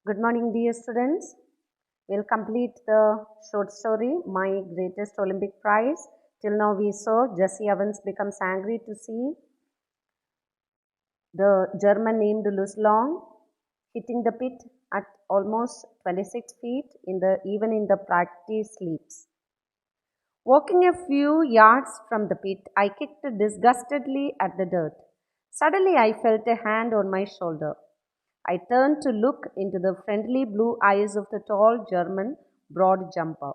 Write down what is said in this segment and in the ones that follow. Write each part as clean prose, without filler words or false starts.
Good morning, dear students. We'll complete the short story, My Greatest Olympic Prize. Till now, we saw Jesse Owens becomes angry to see the German named Luz Long hitting the pit at almost 26 feet even in the practice sleeps. Walking a few yards from the pit, I kicked disgustedly at the dirt. Suddenly, I felt a hand on my shoulder. I turned to look into the friendly blue eyes of the tall German broad jumper.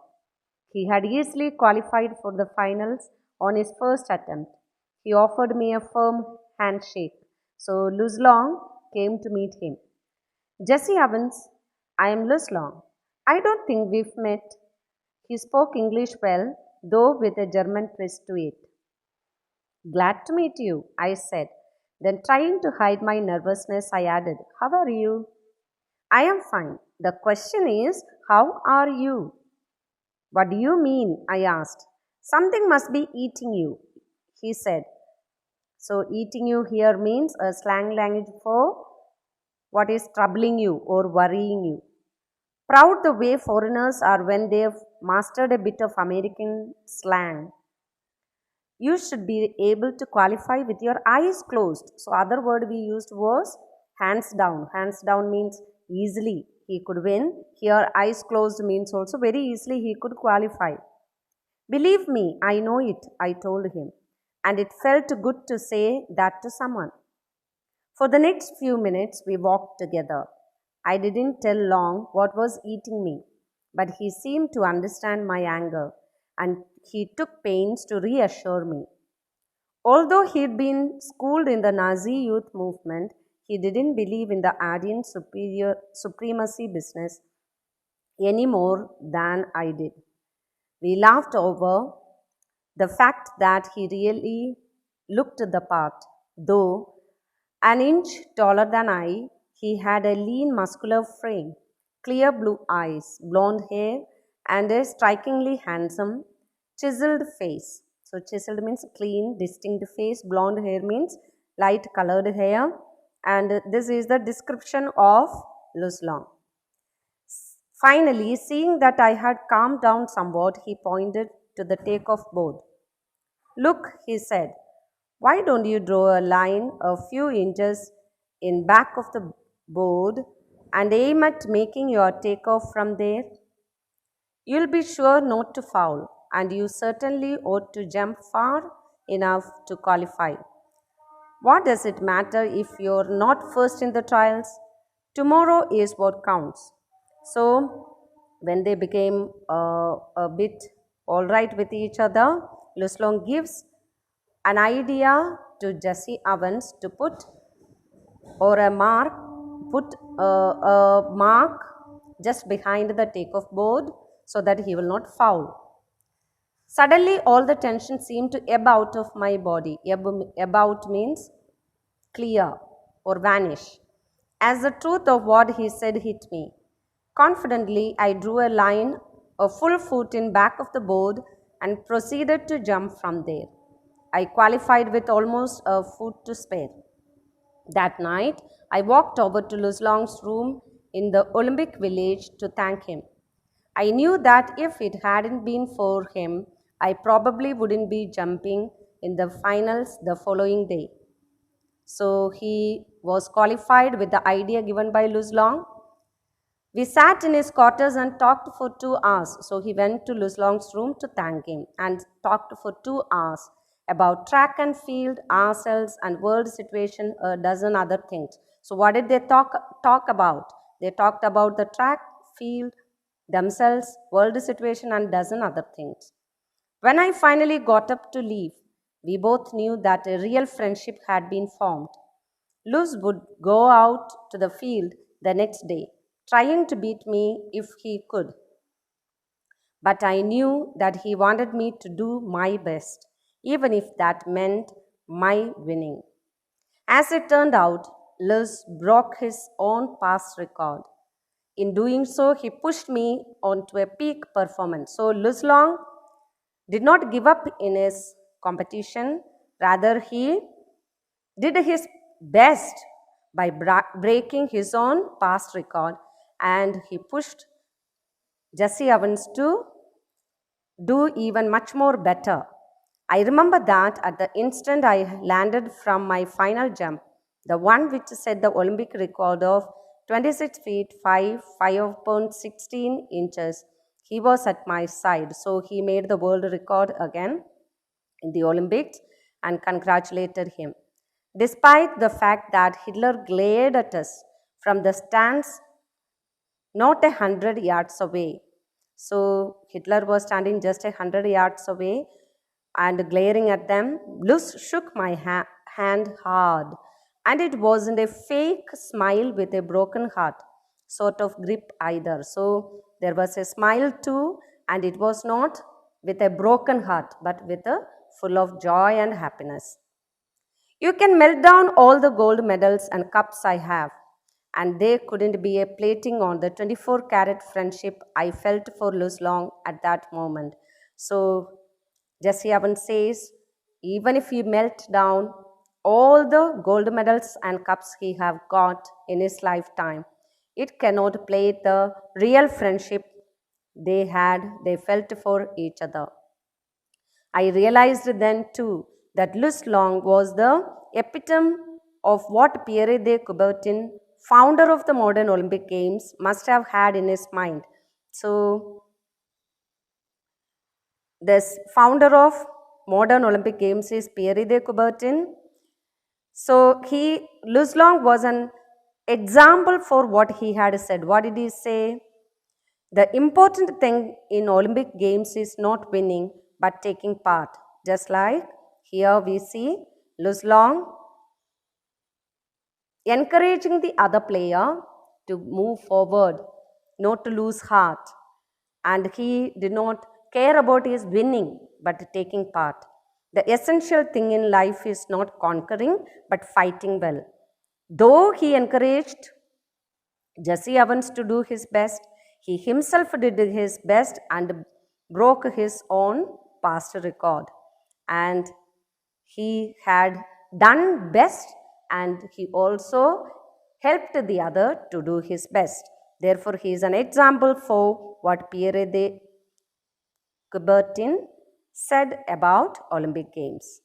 He had easily qualified for the finals on his first attempt. He offered me a firm handshake, so Luz Long came to meet him. Jesse Evans, I am Luz Long. I don't think we've met. He spoke English well, though with a German twist to it. Glad to meet you, I said. Then, trying to hide my nervousness, I added, How are you? I am fine. The question is, how are you? What do you mean? I asked. Something must be eating you, he said. So, eating you here means a slang language for what is troubling you or worrying you. Proud the way foreigners are when they've mastered a bit of American slang. You should be able to qualify with your eyes closed. So, other word we used was hands down. Hands down means easily he could win. Here, eyes closed means also very easily he could qualify. Believe me, I know it, I told him, and it felt good to say that to someone. For the next few minutes, we walked together. I didn't tell Long what was eating me, but he seemed to understand my anger, and he took pains to reassure me. Although he'd been schooled in the Nazi youth movement, he didn't believe in the Aryan supremacy business any more than I did. We laughed over the fact that he really looked the part. Though an inch taller than I, he had a lean, muscular frame, clear blue eyes, blonde hair, and a strikingly handsome, chiseled face. So, chiseled means clean, distinct face, blonde hair means light colored hair, and this is the description of Luz Long. Finally, seeing that I had calmed down somewhat, he pointed to the takeoff board. Look, he said, why don't you draw a line a few inches in back of the board and aim at making your takeoff from there? You'll be sure not to foul, and you certainly ought to jump far enough to qualify. What does it matter if you're not first in the trials? Tomorrow is what counts. So, when they became a bit all right with each other, Luz Long gives an idea to Jesse Owens to put a mark just behind the takeoff board so that he will not foul. Suddenly, all the tension seemed to ebb out of my body. Ebb out means clear or vanish, as the truth of what he said hit me. Confidently, I drew a line a full foot in back of the board and proceeded to jump from there. I qualified with almost a foot to spare. That night, I walked over to Luz Long's room in the Olympic Village to thank him. I knew that if it hadn't been for him, I probably wouldn't be jumping in the finals the following day. So he was qualified with the idea given by Luz Long. We sat in his quarters and talked for 2 hours. So he went to Luz Long's room to thank him and talked for 2 hours about track and field, ourselves, and world situation, a dozen other things. So what did they talk about? They talked about the track, field, themselves, world situation, and dozen other things. When I finally got up to leave, we both knew that a real friendship had been formed. Luz would go out to the field the next day, trying to beat me if he could. But I knew that he wanted me to do my best, even if that meant my winning. As it turned out, Luz broke his own past record. In doing so, he pushed me onto a peak performance. So, Luz Long did not give up in his competition. Rather, he did his best by breaking his own past record and he pushed Jesse Owens to do even much more better. I remember that at the instant I landed from my final jump, the one which set the Olympic record of 26 feet 5 pounds 16 inches, he was at my side. So he made the world record again in the Olympics and congratulated him. Despite the fact that Hitler glared at us from the stands not 100 yards away. So Hitler was standing just 100 yards away and glaring at them. Luz shook my hand hard, and it wasn't a fake smile with a broken heart sort of grip either. So there was a smile too, and it was not with a broken heart but with a full of joy and happiness. You can melt down all the gold medals and cups I have, and there couldn't be a plating on the 24-carat friendship I felt for Luz Long at that moment. So Jesse Owens says, even if you melt down all the gold medals and cups he have got in his lifetime, it cannot play the real friendship they felt for each other. I realized then too that Luz Long was the epitome of what Pierre de Coubertin, founder of the modern Olympic Games, must have had in his mind. So, this founder of modern Olympic Games is Pierre de Coubertin. So, Luz Long was an example for what he had said. What did he say? The important thing in Olympic Games is not winning but taking part. Just like here we see Luz Long encouraging the other player to move forward, not to lose heart. And he did not care about his winning but taking part. The essential thing in life is not conquering but fighting well. Though he encouraged Jesse Owens to do his best, he himself did his best and broke his own past record. And he had done best, and he also helped the other to do his best. Therefore, he is an example for what Pierre de Coubertin said about Olympic Games.